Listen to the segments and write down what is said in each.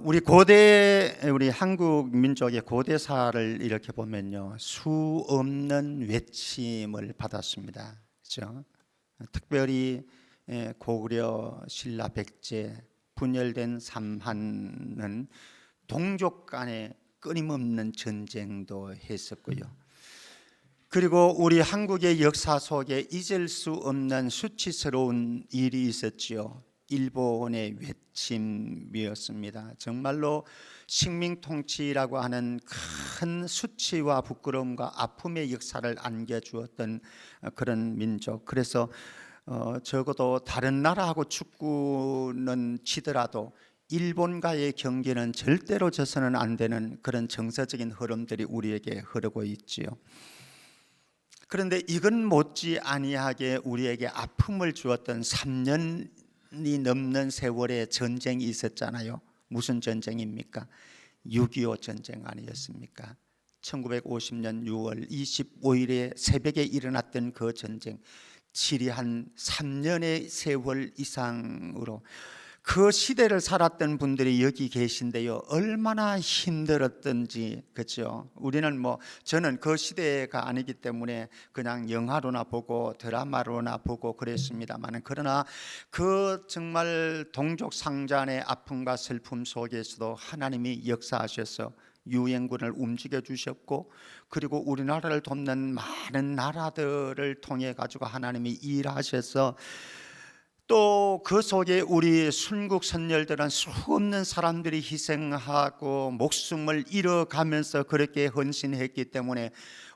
우리 한국 민족의 고대사를 이렇게 보면요, 수 없는 외침을 받았습니다. 그렇죠? 특별히 고구려, 신라, 백제 분열된 삼한은 동족 간의 끊임없는 전쟁도 했었고요. 그리고 우리 한국의 역사 속에 잊을 수 없는 수치스러운 일이 있었지요. 일본의 외침이었습니다. 정말로 식민통치라고 하는 큰 수치와 부끄러움과 아픔의 역사를 안겨주었던 그런 민족. 그래서 적어도 다른 나라하고 축구는 치더라도 일본과의 경기는 절대로 져서는 안 되는 그런 정서적인 흐름들이 우리에게 흐르고 있지요. 그런데 이건 못지 아니하게 우리에게 아픔을 주었던 3년이 넘는 세월의 전쟁이 있었잖아요. 무슨 전쟁입니까? 6.25 전쟁 아니었습니까? 1950년 6월 25일에 새벽에 일어났던 그 전쟁, 지리한 3년의 세월 이상으로 그 시대를 살았던 분들이 여기 계신데요, 얼마나 힘들었던지. 그렇죠? 우리는 저는 그 시대가 아니기 때문에 그냥 영화로나 보고 드라마로나 보고 그랬습니다만, 그러나 그 정말 동족 상잔의 아픔과 슬픔 속에서도 하나님이 역사하셔서 유엔군을 움직여 주셨고, 그리고 우리나라를 돕는 많은 나라들을 통해 가지고 하나님이 일하셔서, 또 그 속에 우리 순국 선열들은 수없는 사람들이 희생하고 목숨을 잃어가면서 그렇게 헌신했기 때문에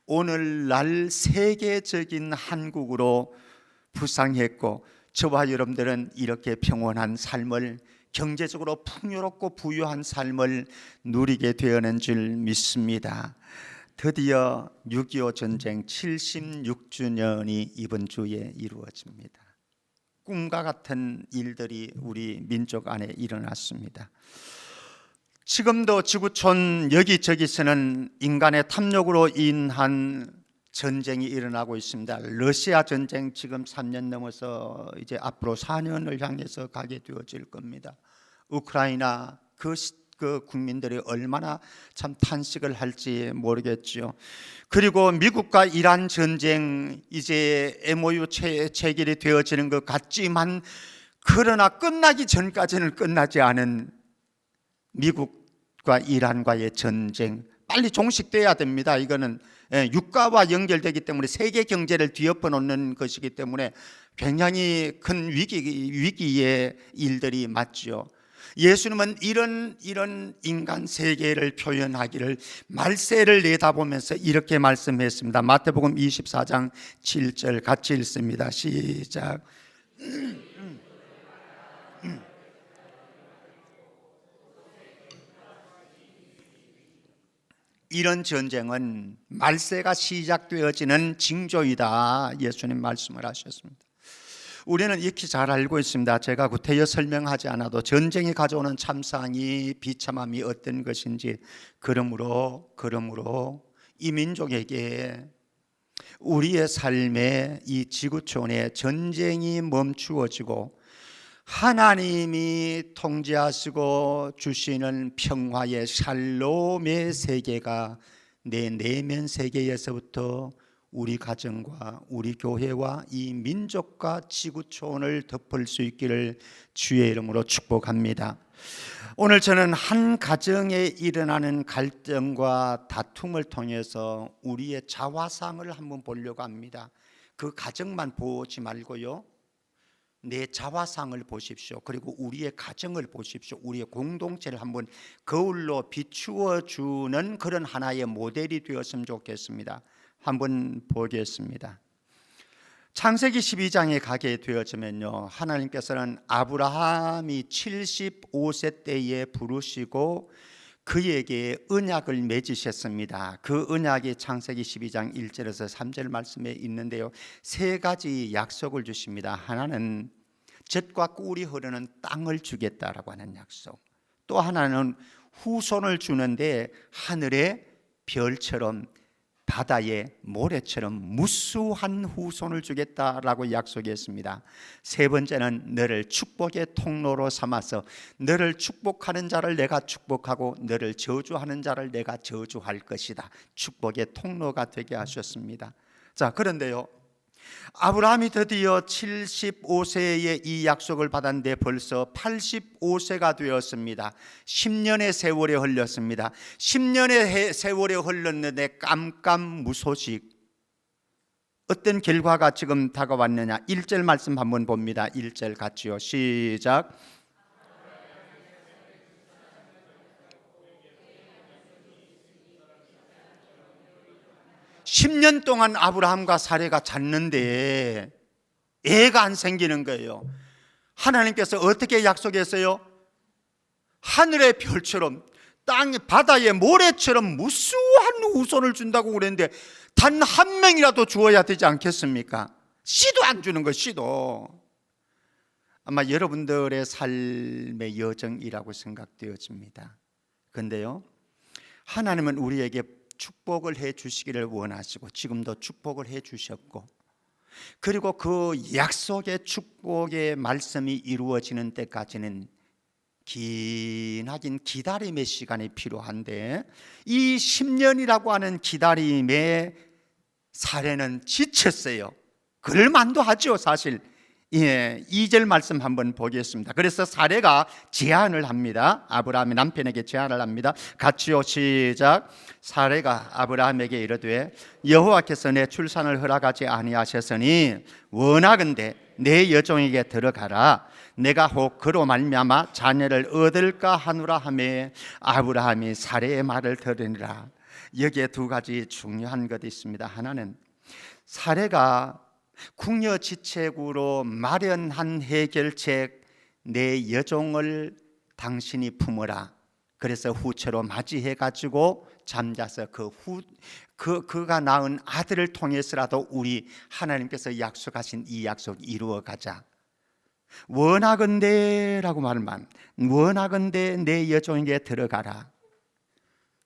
오늘날 세계적인 한국으로 부상했고, 저와 여러분들은 이렇게 평온한 삶을, 경제적으로 풍요롭고 부유한 삶을 누리게 되었는 줄 믿습니다. 드디어 6.25 전쟁 76주년이 이번 주에 이루어집니다. 꿈과 같은 일들이 우리 민족 안에 일어났습니다. 지금도 지구촌 여기저기서는 인간의 탐욕으로 인한 전쟁이 일어나고 있습니다. 러시아 전쟁 지금 3년 넘어서 이제 앞으로 4년을 향해서 가게 되어질 겁니다. 우크라이나 그 국민들이 얼마나 참 탄식을 할지 모르겠죠. 그리고 미국과 이란 전쟁, 이제 MOU 체결이 되어지는 것 같지만, 그러나 끝나기 전까지는 끝나지 않은 미국과 이란과의 전쟁, 빨리 종식돼야 됩니다. 이거는 유가와 연결되기 때문에 세계 경제를 뒤엎어 놓는 것이기 때문에 굉장히 큰 위기의 일들이 맞죠. 예수님은 이런 인간 세계를 표현하기를 말세를 내다보면서 이렇게 말씀했습니다. 마태복음 24장 7절 같이 읽습니다. 시작. 이런 전쟁은 말세가 시작되어지는 징조이다, 예수님 말씀을 하셨습니다. 우리는 익히 잘 알고 있습니다. 제가 구태여 설명하지 않아도 전쟁이 가져오는 참상이, 비참함이 어떤 것인지. 그러므로 이 민족에게, 우리의 삶에, 이 지구촌에 전쟁이 멈추어지고 하나님이 통제하시고 주시는 평화의 샬롬의 세계가 내 내면 세계에서부터 우리 가정과 우리 교회와 이 민족과 지구촌을 덮을 수 있기를 주의 이름으로 축복합니다. 오늘 저는 한 가정에 일어나는 갈등과 다툼을 통해서 우리의 자화상을 한번 보려고 합니다. 그 가정만 보지 말고요, 내 자화상을 보십시오. 그리고 우리의 가정을 보십시오. 우리의 공동체를 한번 거울로 비추어 주는 그런 하나의 모델이 되었으면 좋겠습니다. 한번 보겠습니다. 창세기 12장에 가게 되어지면요, 하나님께서는 아브라함이 75세 때에 부르시고 그에게 언약을 맺으셨습니다. 그 언약이 창세기 12장 1절에서 3절 말씀에 있는데요, 세 가지 약속을 주십니다. 하나는 젖과 꿀이 흐르는 땅을 주겠다라고 하는 약속, 또 하나는 후손을 주는데 하늘의 별처럼 바다의 모래처럼 무수한 후손을 주겠다라고 약속했습니다. 세 번째는 너를 축복의 통로로 삼아서 너를 축복하는 자를 내가 축복하고 너를 저주하는 자를 내가 저주할 것이다. 축복의 통로가 되게 하셨습니다. 자, 그런데요, 아브라함이 드디어 75세에 이 약속을 받았는데 벌써 85세가 되었습니다. 10년의 세월이 흘렸습니다. 10년의 세월이 흘렀는데 깜깜무소식. 어떤 결과가 지금 다가왔느냐? 1절 말씀 한번 봅니다. 1절 같이요. 시작. 10년 동안 아브라함과 사레가 잤는데 애가 안 생기는 거예요. 하나님께서 어떻게 약속했어요? 하늘의 별처럼 바다의 모래처럼 무수한 후손을 준다고 그랬는데 단 한 명이라도 주어야 되지 않겠습니까? 씨도 안 주는 거, 씨도. 아마 여러분들의 삶의 여정이라고 생각되어집니다. 그런데요, 하나님은 우리에게 축복을 해 주시기를 원하시고 지금도 축복을 해 주셨고, 그리고 그 약속의 축복의 말씀이 이루어지는 때까지는 기나긴 기다림의 시간이 필요한데, 이 10년이라고 하는 기다림의 사례는 지쳤어요. 그럴만도 하죠, 사실. 2절 말씀 한번 보겠습니다. 그래서 사례가 제안을 합니다. 아브라함이 남편에게 제안을 합니다. 같이요, 시작. 사례가 아브라함에게 이르되 여호와께서 내 출산을 허락하지 아니하셨으니 원하건대 내 여종에게 들어가라. 내가 혹 그로 말미암아 자녀를 얻을까 하노라 하매 아브라함이 사례의 말을 들으니라. 여기에 두 가지 중요한 것이 있습니다. 하나는 사례가 궁여지책으로 마련한 해결책, 내 여종을 당신이 품어라. 그래서 후처로 맞이해가지고 잠자서 그가 낳은 아들을 통해서라도 우리 하나님께서 약속하신 이 약속 이루어가자. 원하건대라고 말만, 원하건대 내 여종에게 들어가라.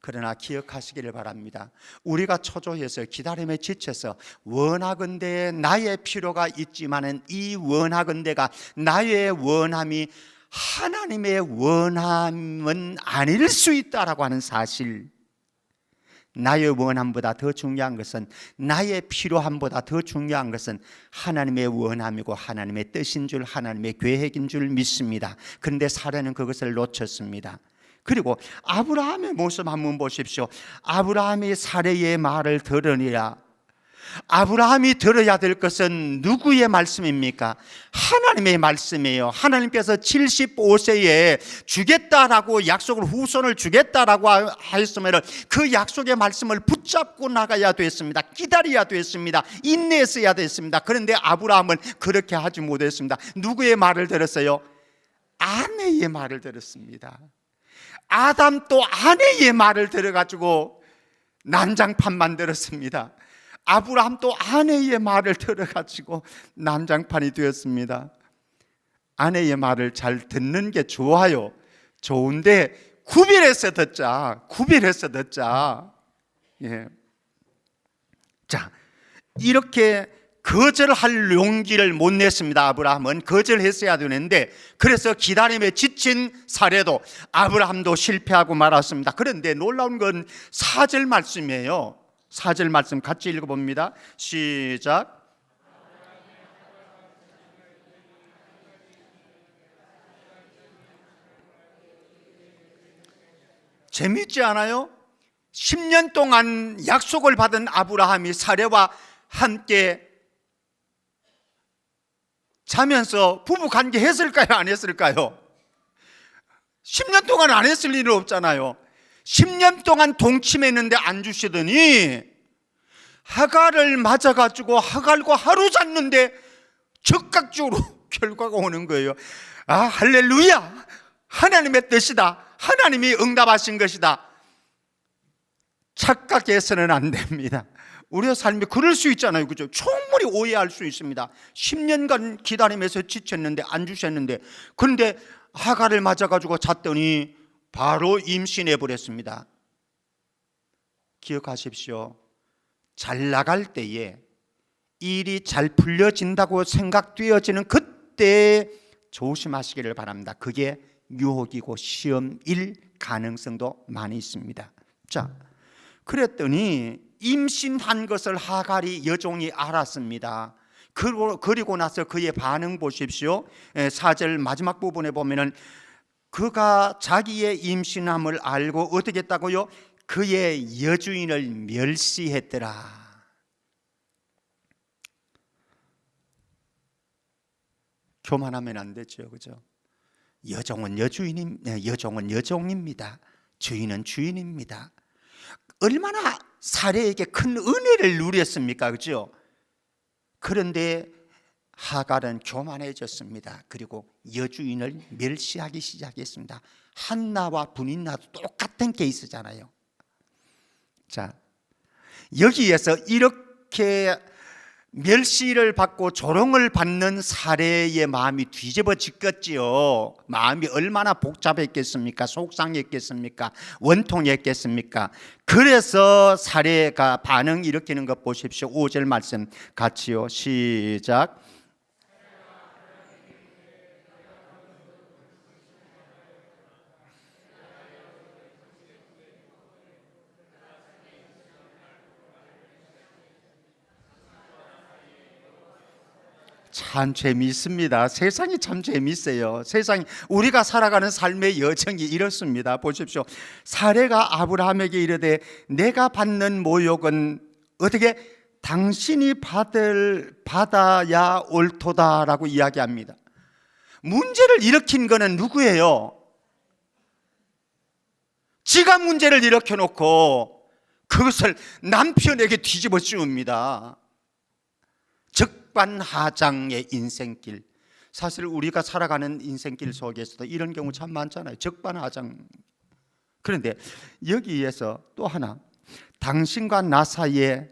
그러나 기억하시기를 바랍니다. 우리가 초조해서 기다림에 지쳐서 원하건대 나의 필요가 있지만은 이 원하건대가 나의 원함이 하나님의 원함은 아닐 수 있다라고 하는 사실, 나의 원함보다 더 중요한 것은, 나의 필요함보다 더 중요한 것은 하나님의 원함이고 하나님의 뜻인 줄, 하나님의 계획인 줄 믿습니다. 그런데 사례는 그것을 놓쳤습니다. 그리고 아브라함의 모습 한번 보십시오. 아브라함이 사례의 말을 들으니라. 아브라함이 들어야 될 것은 누구의 말씀입니까? 하나님의 말씀이에요. 하나님께서 75세에 주겠다라고 약속을, 후손을 주겠다라고 하였으면 그 약속의 말씀을 붙잡고 나가야 됐습니다. 기다려야 됐습니다. 인내했어야 됐습니다. 그런데 아브라함은 그렇게 하지 못했습니다. 누구의 말을 들었어요? 아내의 말을 들었습니다. 아담 또 아내의 말을 들어가지고 난장판 만들었습니다. 아브라함 또 아내의 말을 들어가지고 난장판이 되었습니다. 아내의 말을 잘 듣는 게 좋아요. 좋은데 구별해서 듣자. 구별해서 듣자. 예. 자, 이렇게 거절할 용기를 못 냈습니다. 아브라함은 거절했어야 되는데, 그래서 기다림에 지친 사례도 아브라함도 실패하고 말았습니다. 그런데 놀라운 건 4절 말씀이에요. 4절 말씀 같이 읽어봅니다. 시작. 재미있지 않아요? 10년 동안 약속을 받은 아브라함이 사례와 함께 자면서 부부관계 했을까요? 안 했을까요? 10년 동안 안 했을 일은 없잖아요. 10년 동안 동침했는데 안 주시더니 하갈을 맞아가지고 하갈과 하루 잤는데 즉각적으로 결과가 오는 거예요. 아, 할렐루야! 하나님의 뜻이다. 하나님이 응답하신 것이다. 착각해서는 안 됩니다. 우리의 삶이 그럴 수 있잖아요. 그죠? 충분히 오해할 수 있습니다. 10년간 기다림에서 지쳤는데 안 주셨는데, 그런데 하갈을 맞아가지고 잤더니 바로 임신해 버렸습니다. 기억하십시오. 잘 나갈 때에, 일이 잘 풀려진다고 생각되어지는 그때 조심하시기를 바랍니다. 그게 유혹이고 시험일 가능성도 많이 있습니다. 자, 그랬더니 임신한 것을 하갈이 여종이 알았습니다. 그리고 나서 그의 반응 보십시오. 4절 마지막 부분에 보면은 그가 자기의 임신함을 알고 어떻게 했다고요? 그의 여주인을 멸시했더라. 교만하면 안 되죠, 그죠? 여종은 여종입니다. 주인은 주인입니다. 얼마나 사례에게 큰 은혜를 누렸습니까, 그죠? 그런데 하갈은 교만해졌습니다. 그리고 여주인을 멸시하기 시작했습니다. 한나와 분인나도 똑같은 케이스잖아요. 자, 여기에서 이렇게 멸시를 받고 조롱을 받는 사례의 마음이 뒤집어지겠지요. 마음이 얼마나 복잡했겠습니까? 속상했겠습니까? 원통했겠습니까? 그래서 사례가 반응 일으키는 것 보십시오. 5절 말씀 같이요. 시작. 참 재미있습니다. 세상이 참 재미있어요. 세상이, 우리가 살아가는 삶의 여정이 이렇습니다. 보십시오. 사례가 아브라함에게 이르되 내가 받는 모욕은 어떻게 당신이 받아야 옳도다라고 이야기합니다. 문제를 일으킨 거는 누구예요? 지가 문제를 일으켜 놓고 그것을 남편에게 뒤집어 씌웁니다. 적반하장의 인생길. 사실 우리가 살아가는 인생길 속에서도 이런 경우 참 많잖아요. 적반하장. 그런데 여기에서 또 하나, 당신과 나 사이에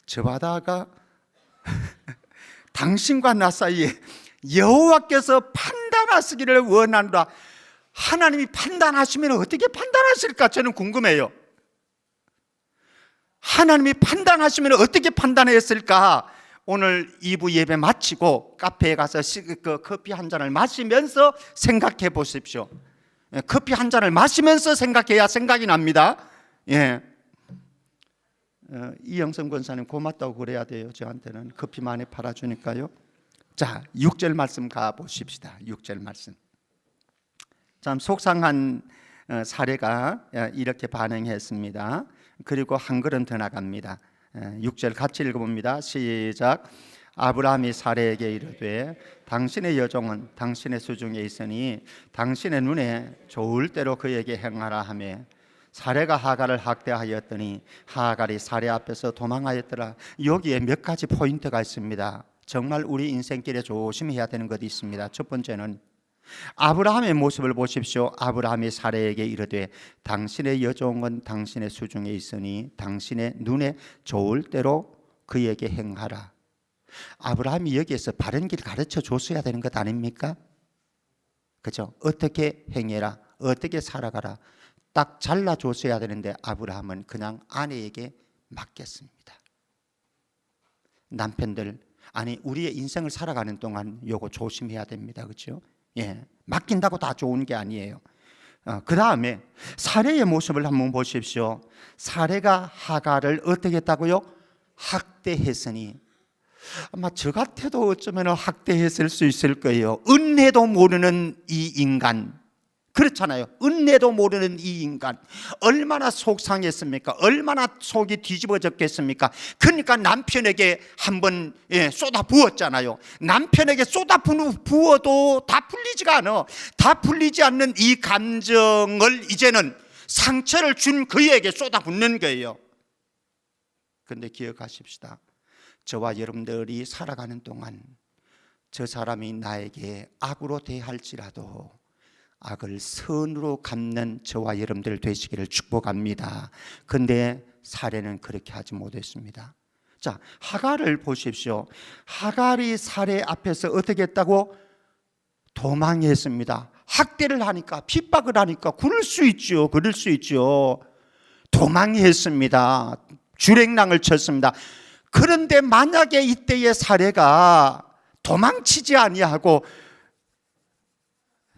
저 바다가 당신과 나 사이에 여호와께서 판단하시기를 원한다. 하나님이 판단하시면 어떻게 판단하실까? 저는 궁금해요. 하나님이 판단하시면 어떻게 판단했을까? 오늘 2부 예배 마치고 카페에 가서 커피 한 잔을 마시면서 생각해 보십시오. 커피 한 잔을 마시면서 생각해야 생각이 납니다. 예. 이영선 권사님 고맙다고 그래야 돼요. 저한테는 커피 많이 팔아주니까요. 자, 6절 말씀 가보십시다. 6절 말씀. 참 속상한 사례가 이렇게 반응했습니다. 그리고 한 걸음 더 나갑니다. 6절 같이 읽어봅니다. 시작. 아브라함이 사례에게 이르되 당신의 여종은 당신의 수중에 있으니 당신의 눈에 좋을 대로 그에게 행하라 하며 사례가 하갈을 학대하였더니 하갈이 사례 앞에서 도망하였더라. 여기에 몇 가지 포인트가 있습니다. 정말 우리 인생길에 조심해야 되는 것이 있습니다. 첫 번째는 아브라함의 모습을 보십시오. 아브라함이 사례에게 이르되 당신의 여종은 당신의 수중에 있으니 당신의 눈에 좋을 대로 그에게 행하라. 아브라함이 여기에서 바른 길 가르쳐 줬어야 되는 것 아닙니까? 그죠? 어떻게 행해라, 어떻게 살아가라 딱 잘라줬어야 되는데 아브라함은 그냥 아내에게 맡겼습니다. 남편들, 아니 우리의 인생을 살아가는 동안 요거 조심해야 됩니다. 그렇죠? 예, 맡긴다고 다 좋은 게 아니에요. 그 다음에 사례의 모습을 한번 보십시오. 사례가 하갈을 어떻게 했다고요? 학대했으니, 아마 저 같아도 어쩌면 학대했을 수 있을 거예요. 은혜도 모르는 이 인간, 그렇잖아요. 은혜도 모르는 이 인간 얼마나 속상했습니까? 얼마나 속이 뒤집어졌겠습니까? 그러니까 남편에게 한번 쏟아 부었잖아요. 남편에게 쏟아 부어도 다 풀리지가 않아. 다 풀리지 않는 이 감정을 이제는 상처를 준 그에게 쏟아 붓는 거예요. 그런데 기억하십시다. 저와 여러분들이 살아가는 동안 저 사람이 나에게 악으로 대할지라도 악을 선으로 갚는 저와 여러분들 되시기를 축복합니다. 그런데 사례는 그렇게 하지 못했습니다. 자, 하갈을 보십시오. 하갈이 사례 앞에서 어떻게 했다고? 도망했습니다. 학대를 하니까, 핍박을 하니까 그럴 수 있죠. 도망했습니다. 주랭랑을 쳤습니다. 그런데 만약에 이때의 사례가 도망치지 아니하고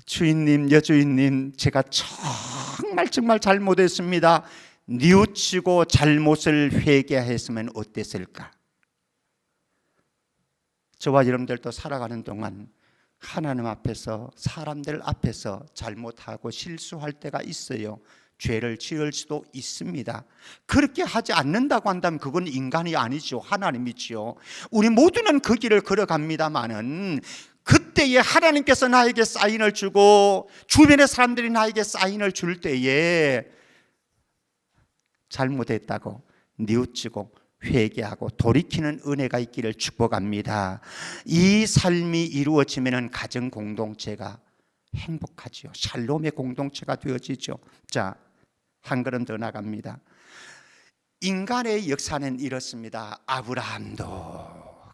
주인님, 여주인님, 제가 정말 잘못했습니다, 뉘우치고 잘못을 회개했으면 어땠을까? 저와 여러분들도 살아가는 동안 하나님 앞에서, 사람들 앞에서 잘못하고 실수할 때가 있어요. 죄를 지을 수도 있습니다. 그렇게 하지 않는다고 한다면 그건 인간이 아니죠. 하나님이지요. 우리 모두는 그 길을 걸어갑니다마는 그때에 하나님께서 나에게 사인을 주고 주변의 사람들이 나에게 사인을 줄 때에 잘못했다고 뉘우치고 회개하고 돌이키는 은혜가 있기를 축복합니다. 이 삶이 이루어지면 가정 공동체가 행복하지요. 샬롬의 공동체가 되어지죠. 자, 한 걸음 더 나갑니다. 인간의 역사는 이렇습니다. 아브라함도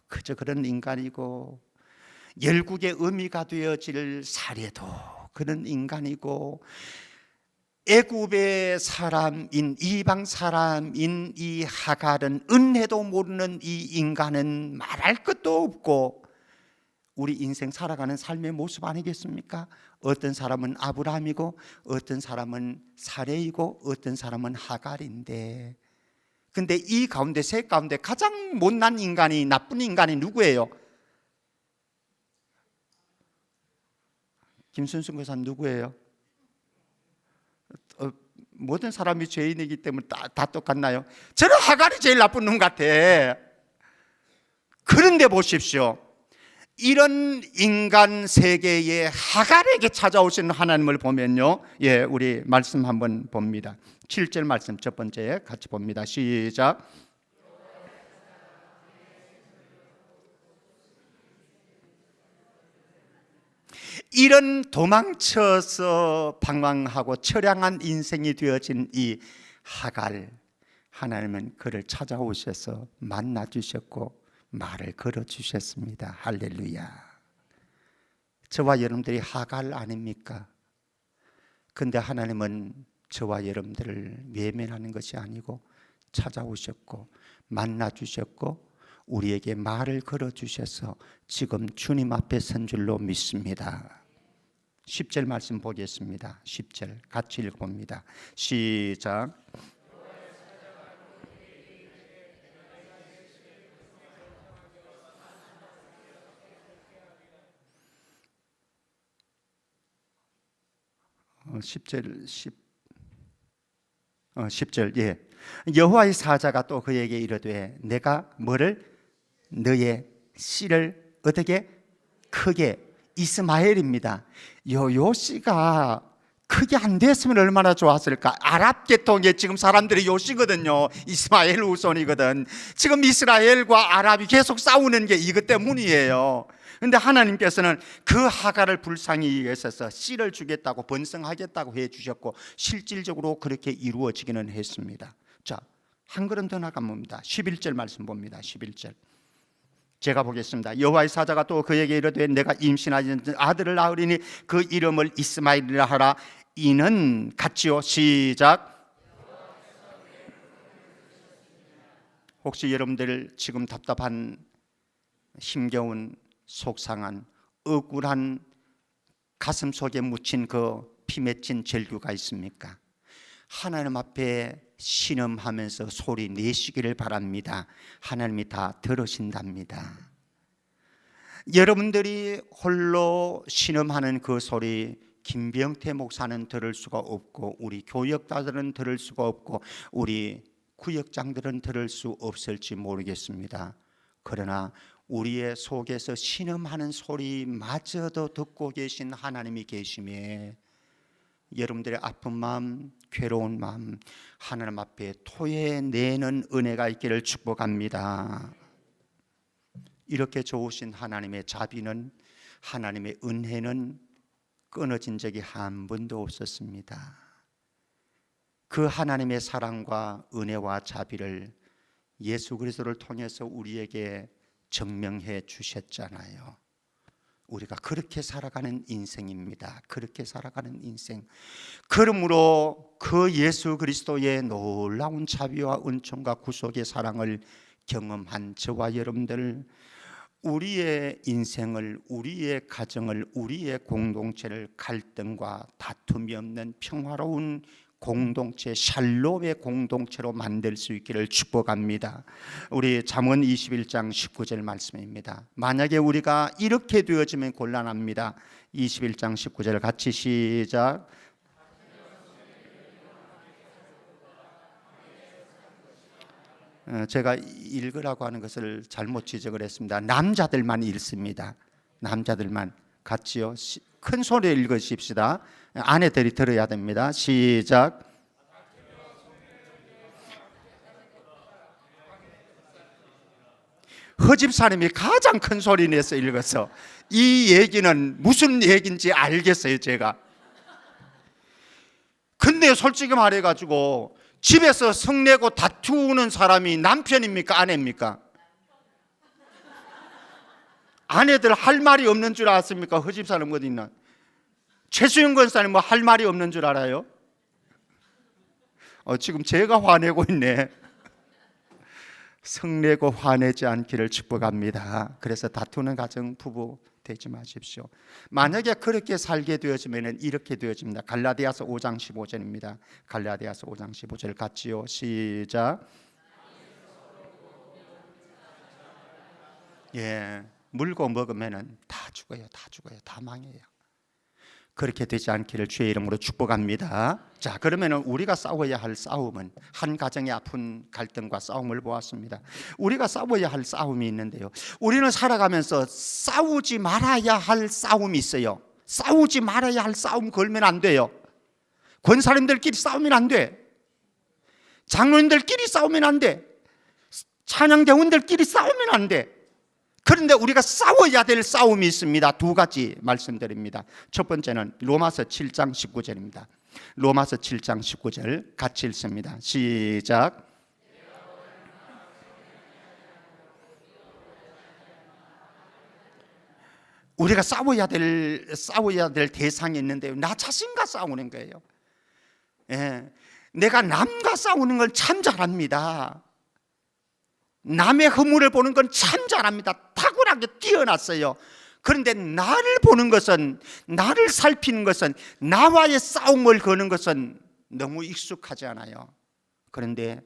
그저 그런 인간이고, 열국의 의미가 되어질 사례도 그런 인간이고, 애굽의 사람인, 이방 사람인 이 하갈은, 은혜도 모르는 이 인간은 말할 것도 없고, 우리 인생 살아가는 삶의 모습 아니겠습니까? 어떤 사람은 아브라함이고, 어떤 사람은 사레이고, 어떤 사람은 하갈인데, 근데 이 가운데, 셋 가운데 가장 못난 인간이, 나쁜 인간이 누구예요? 김순순 교사님 누구예요? 모든 사람이 죄인이기 때문에 다 똑같나요? 저는 하갈이 제일 나쁜 놈 같아. 그런데 보십시오, 이런 인간 세계의 하갈에게 찾아오시는 하나님을 보면요, 예, 우리 말씀 한번 봅니다. 7절 말씀 첫 번째 같이 봅니다. 시작. 이런 도망쳐서 방황하고 처량한 인생이 되어진 이 하갈, 하나님은 그를 찾아오셔서 만나주셨고 말을 걸어주셨습니다. 할렐루야. 저와 여러분들이 하갈 아닙니까? 근데 하나님은 저와 여러분들을 외면하는 것이 아니고 찾아오셨고 만나주셨고 우리에게 말을 걸어주셔서 지금 주님 앞에 선 줄로 믿습니다. 10절 말씀 보겠습니다. 10절 같이 읽어봅니다. 시작. 10절, 예. 여호와의 사자가 또 그에게 이르되 내가 뭐를? 너의 씨를 어떻게? 크게. 이스마엘입니다. 요 씨가 크게 안 됐으면 얼마나 좋았을까. 아랍 계통에 지금 사람들이 요 씨거든요. 이스마엘 후손이거든. 지금 이스라엘과 아랍이 계속 싸우는 게 이것 때문이에요. 그런데 하나님께서는 그 하갈을 불쌍히 여기셔서 씨를 주겠다고, 번성하겠다고 해주셨고 실질적으로 그렇게 이루어지기는 했습니다. 자, 한 걸음 더 나갑니다. 11절 말씀 봅니다. 11절 제가 보겠습니다. 여호와의 사자가 또 그에게 이르되 내가 임신하여 아들을 낳으리니 그 이름을 이스마엘이라 하라. 이는 같이요. 시작. 혹시 여러분들 지금 답답한, 힘겨운, 속상한, 억울한 가슴 속에 묻힌 그 피 맺힌 절규가 있습니까? 하나님 앞에 신음하면서 소리 내시기를 바랍니다. 하나님이 다 들으신답니다. 여러분들이 홀로 신음하는 그 소리 김병태 목사는 들을 수가 없고, 우리 교역자들은 들을 수가 없고, 우리 구역장들은 들을 수 없을지 모르겠습니다. 그러나 우리의 속에서 신음하는 소리마저도 듣고 계신 하나님이 계시며 여러분들의 아픈 마음, 괴로운 마음 하나님 앞에 토해내는 은혜가 있기를 축복합니다. 이렇게 좋으신 하나님의 자비는, 하나님의 은혜는 끊어진 적이 한 번도 없었습니다. 그 하나님의 사랑과 은혜와 자비를 예수 그리스도를 통해서 우리에게 증명해 주셨잖아요. 우리가 그렇게 살아가는 인생입니다. 그렇게 살아가는 인생. 그러므로 그 예수 그리스도의 놀라운 자비와 은총과 구속의 사랑을 경험한 저와 여러분들, 우리의 인생을, 우리의 가정을, 우리의 공동체를 갈등과 다툼이 없는 평화로운 공동체, 샬롬의 공동체로 만들 수 있기를 축복합니다. 우리 잠언 21장 19절 말씀입니다. 만약에 우리가 이렇게 되어지면 곤란합니다. 21장 19절 같이 시작. 제가 읽으라고 하는 것을 잘못 지적을 했습니다. 남자들만 읽습니다. 남자들만 같이요. 큰 소리로 읽으십시다. 아내들이 들어야 됩니다. 시작. 허집사님이 가장 큰 소리 내서 읽어서 이 얘기는 무슨 얘기인지 알겠어요, 제가. 근데 솔직히 말해가지고 집에서 성내고 다투는 사람이 남편입니까, 아내입니까? 아내들 할 말이 없는 줄 아십니까? 허집사님 어디 있나? 최수영 권사님 뭐 할 말이 없는 줄 알아요? 지금 제가 화내고 있네. 성내고 화내지 않기를 축복합니다. 그래서 다투는 가정 부부 되지 마십시오. 만약에 그렇게 살게 되어지면 이렇게 되어집니다. 갈라디아서 5장 15절입니다. 갈라디아서 5장 15절 같이요. 시작. 예, 물고 먹으면 다 죽어요. 다 죽어요. 다 망해요. 그렇게 되지 않기를 주의 이름으로 축복합니다. 자, 그러면 우리가 싸워야 할 싸움은, 한 가정의 아픈 갈등과 싸움을 보았습니다. 우리가 싸워야 할 싸움이 있는데요, 우리는 살아가면서 싸우지 말아야 할 싸움이 있어요. 싸우지 말아야 할 싸움 걸면 안 돼요. 권사님들끼리 싸우면 안 돼. 장로님들끼리 싸우면 안 돼. 찬양대원들끼리 싸우면 안 돼. 그런데 우리가 싸워야 될 싸움이 있습니다. 두 가지 말씀드립니다. 첫 번째는 로마서 7장 19절입니다. 로마서 7장 19절 같이 읽습니다. 시작. 우리가 싸워야 될 대상이 있는데요, 나 자신과 싸우는 거예요. 예, 내가 남과 싸우는 걸 참 잘합니다. 남의 허물을 보는 건 참 잘합니다. 탁월하게 뛰어났어요. 그런데 나를 보는 것은, 나를 살피는 것은, 나와의 싸움을 거는 것은 너무 익숙하지 않아요. 그런데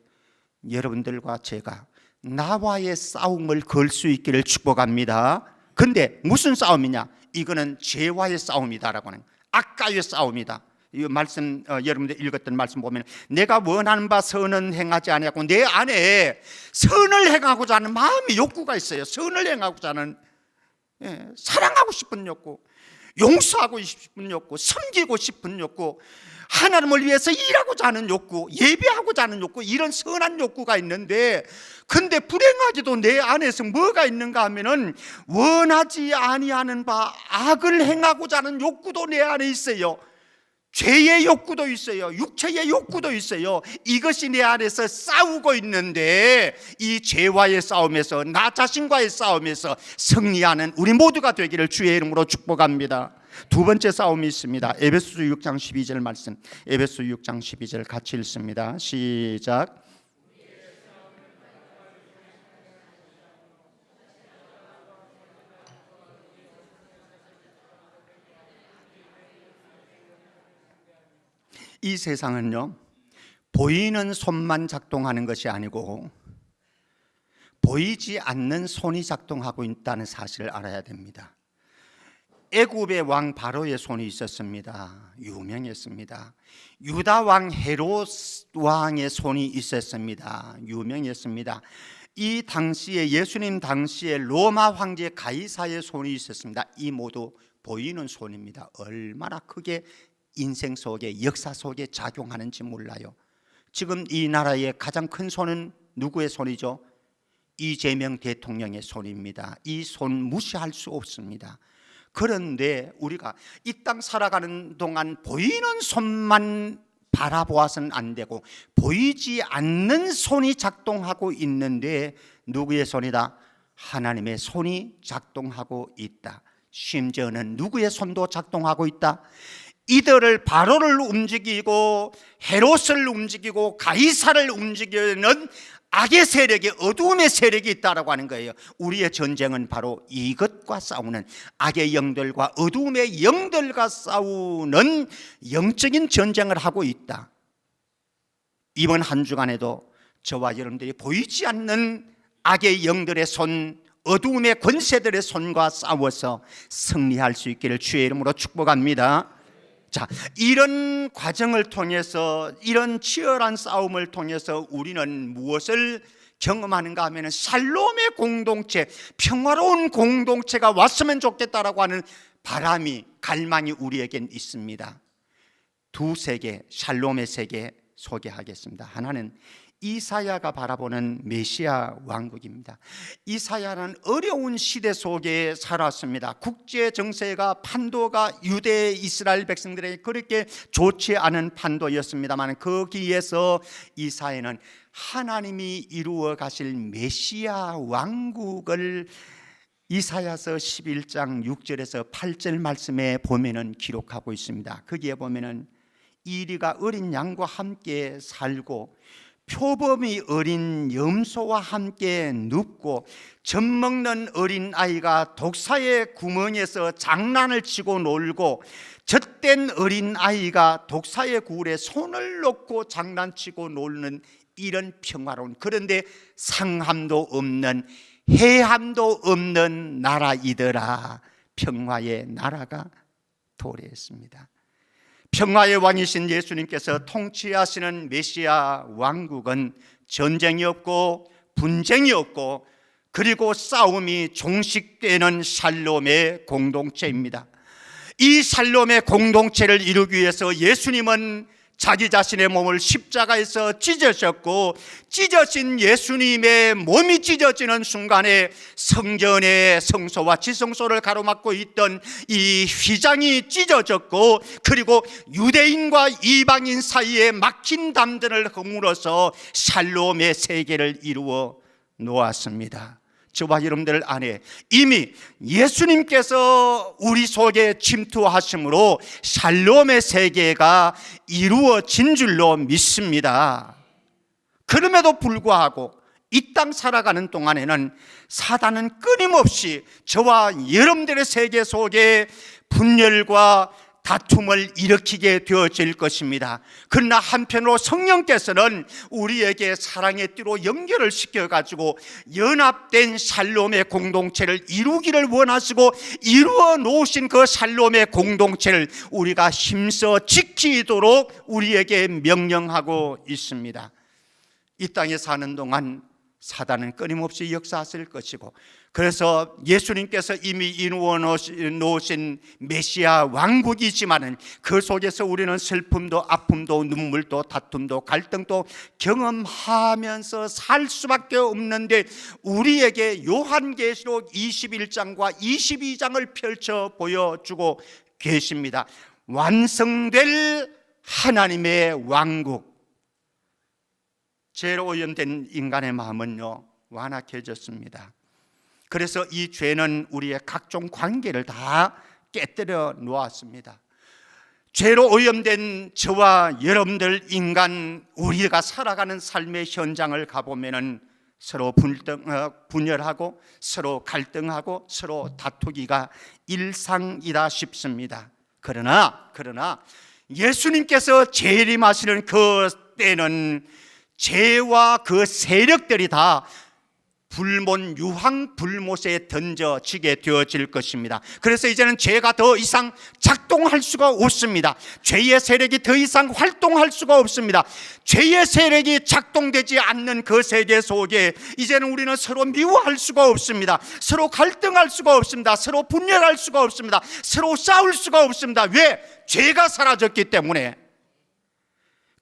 여러분들과 제가 나와의 싸움을 걸 수 있기를 축복합니다. 근데 무슨 싸움이냐? 이거는 죄와의 싸움이다라고 하는, 악과의 싸움이다. 이 말씀, 여러분들 읽었던 말씀 보면, 내가 원하는 바 선은 행하지 아니하고 내 안에 선을 행하고자 하는 마음의 욕구가 있어요. 선을 행하고자 하는, 사랑하고 싶은 욕구, 용서하고 싶은 욕구, 섬기고 싶은 욕구, 하나님을 위해서 일하고자 하는 욕구, 예배하고자 하는 욕구, 이런 선한 욕구가 있는데, 근데 불행하게도 내 안에서 뭐가 있는가 하면은 원하지 아니하는 바 악을 행하고자 하는 욕구도 내 안에 있어요. 죄의 욕구도 있어요. 육체의 욕구도 있어요. 이것이 내 안에서 싸우고 있는데, 이 죄와의 싸움에서, 나 자신과의 싸움에서 승리하는 우리 모두가 되기를 주의 이름으로 축복합니다. 두 번째 싸움이 있습니다. 에베소서 6장 12절 말씀, 에베소서 6장 12절 같이 읽습니다. 시작. 이 세상은요, 보이는 손만 작동하는 것이 아니고 보이지 않는 손이 작동하고 있다는 사실을 알아야 됩니다. 애굽의 왕 바로의 손이 있었습니다. 유명했습니다. 유다 왕 헤롯 왕의 손이 있었습니다. 유명했습니다. 이 당시에, 예수님 당시에 로마 황제 가이사의 손이 있었습니다. 이 모두 보이는 손입니다. 얼마나 크게 인생 속에, 역사 속에 작용하는지 몰라요. 지금 이 나라의 가장 큰 손은 누구의 손이죠? 이재명 대통령의 손입니다. 이 손 무시할 수 없습니다. 그런데 우리가 이 땅 살아가는 동안 보이는 손만 바라보아서는 안 되고, 보이지 않는 손이 작동하고 있는데, 누구의 손이다? 하나님의 손이 작동하고 있다. 심지어는 누구의 손도 작동하고 있다? 이들을 바로를 움직이고 헤롯을 움직이고 가이사를 움직이는 악의 세력이, 어두움의 세력이 있다라고 하는 거예요. 우리의 전쟁은 바로 이것과 싸우는, 악의 영들과 어두움의 영들과 싸우는 영적인 전쟁을 하고 있다. 이번 한 주간에도 저와 여러분들이 보이지 않는 악의 영들의 손, 어두움의 권세들의 손과 싸워서 승리할 수 있기를 주의 이름으로 축복합니다. 자, 이런 과정을 통해서, 이런 치열한 싸움을 통해서 우리는 무엇을 경험하는가 하면 샬롬의 공동체, 평화로운 공동체가 왔으면 좋겠다라고 하는 바람이, 갈망이 우리에겐 있습니다. 두 세계, 샬롬의 세계 소개하겠습니다. 하나는 이사야가 바라보는 메시아 왕국입니다. 이사야는 어려운 시대 속에 살았습니다. 국제 정세가, 판도가 유대 이스라엘 백성들에게 그렇게 좋지 않은 판도였습니다만, 거기에서 이사야는 하나님이 이루어 가실 메시아 왕국을 이사야서 11장 6절에서 8절 말씀에 보면은 기록하고 있습니다. 거기에 보면은 이리가 어린 양과 함께 살고 표범이 어린 염소와 함께 눕고 젖먹는 어린 아이가 독사의 구멍에서 장난을 치고 놀고 젖된 어린 아이가 독사의 굴에 손을 놓고 장난치고 놀는 이런 평화로운, 그런데 상함도 없는, 해함도 없는 나라이더라. 평화의 나라가 도래했습니다. 평화의 왕이신 예수님께서 통치하시는 메시아 왕국은 전쟁이 없고 분쟁이 없고 그리고 싸움이 종식되는 샬롬의 공동체입니다. 이 샬롬의 공동체를 이루기 위해서 예수님은 자기 자신의 몸을 십자가에서 찢으셨고, 찢어진 예수님의 몸이 찢어지는 순간에 성전의 성소와 지성소를 가로막고 있던 이 휘장이 찢어졌고, 그리고 유대인과 이방인 사이에 막힌 담들을 허물어서 샬롬의 세계를 이루어 놓았습니다. 저와 여러분들 안에 이미 예수님께서 우리 속에 침투하심으로 샬롬의 세계가 이루어진 줄로 믿습니다. 그럼에도 불구하고 이 땅 살아가는 동안에는 사단은 끊임없이 저와 여러분들의 세계 속에 분열과 다툼을 일으키게 되어질 것입니다. 그러나 한편으로 성령께서는 우리에게 사랑의 띠로 연결을 시켜가지고 연합된 샬롬의 공동체를 이루기를 원하시고 이루어 놓으신 그 샬롬의 공동체를 우리가 힘써 지키도록 우리에게 명령하고 있습니다. 이 땅에 사는 동안 사단은 끊임없이 역사하실 것이고, 그래서 예수님께서 이미 이루어 놓으신 메시아 왕국이지만은 그 속에서 우리는 슬픔도 아픔도 눈물도 다툼도 갈등도 경험하면서 살 수밖에 없는데, 우리에게 요한계시록 21장과 22장을 펼쳐 보여주고 계십니다. 완성될 하나님의 왕국. 죄로 오염된 인간의 마음은요, 완악해졌습니다. 그래서 이 죄는 우리의 각종 관계를 다 깨뜨려 놓았습니다. 죄로 오염된 저와 여러분들 인간, 우리가 살아가는 삶의 현장을 가보면은 서로 분열하고 서로 갈등하고 서로 다투기가 일상이다 싶습니다. 그러나 예수님께서 재림하시는 그 때는 죄와 그 세력들이 다 불못, 유황불못에 던져지게 되어질 것입니다. 그래서 이제는 죄가 더 이상 작동할 수가 없습니다. 죄의 세력이 더 이상 활동할 수가 없습니다. 죄의 세력이 작동되지 않는 그 세계 속에 이제는 우리는 서로 미워할 수가 없습니다. 서로 갈등할 수가 없습니다. 서로 분열할 수가 없습니다. 서로 싸울 수가 없습니다. 왜? 죄가 사라졌기 때문에.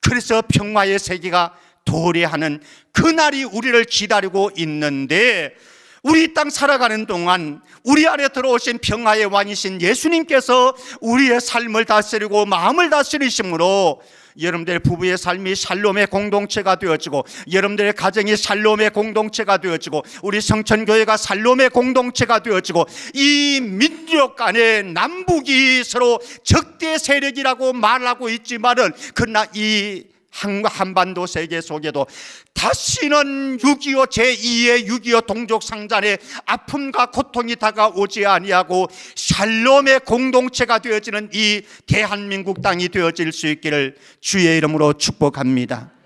그래서 평화의 세계가 도래하는 그날이 우리를 기다리고 있는데, 우리 땅 살아가는 동안 우리 안에 들어오신 평화의 왕이신 예수님께서 우리의 삶을 다스리고 마음을 다스리심으로 여러분들의 부부의 삶이 샬롬의 공동체가 되어지고, 여러분들의 가정이 샬롬의 공동체가 되어지고, 우리 성천교회가 샬롬의 공동체가 되어지고, 이 민족 간에 남북이 서로 적대 세력이라고 말하고 있지만은 그러나 이 한반도 세계 속에도 다시는 6.25 제2의 6.25 동족상잔의 아픔과 고통이 다가오지 아니하고 샬롬의 공동체가 되어지는 이 대한민국 땅이 되어질 수 있기를 주의 이름으로 축복합니다.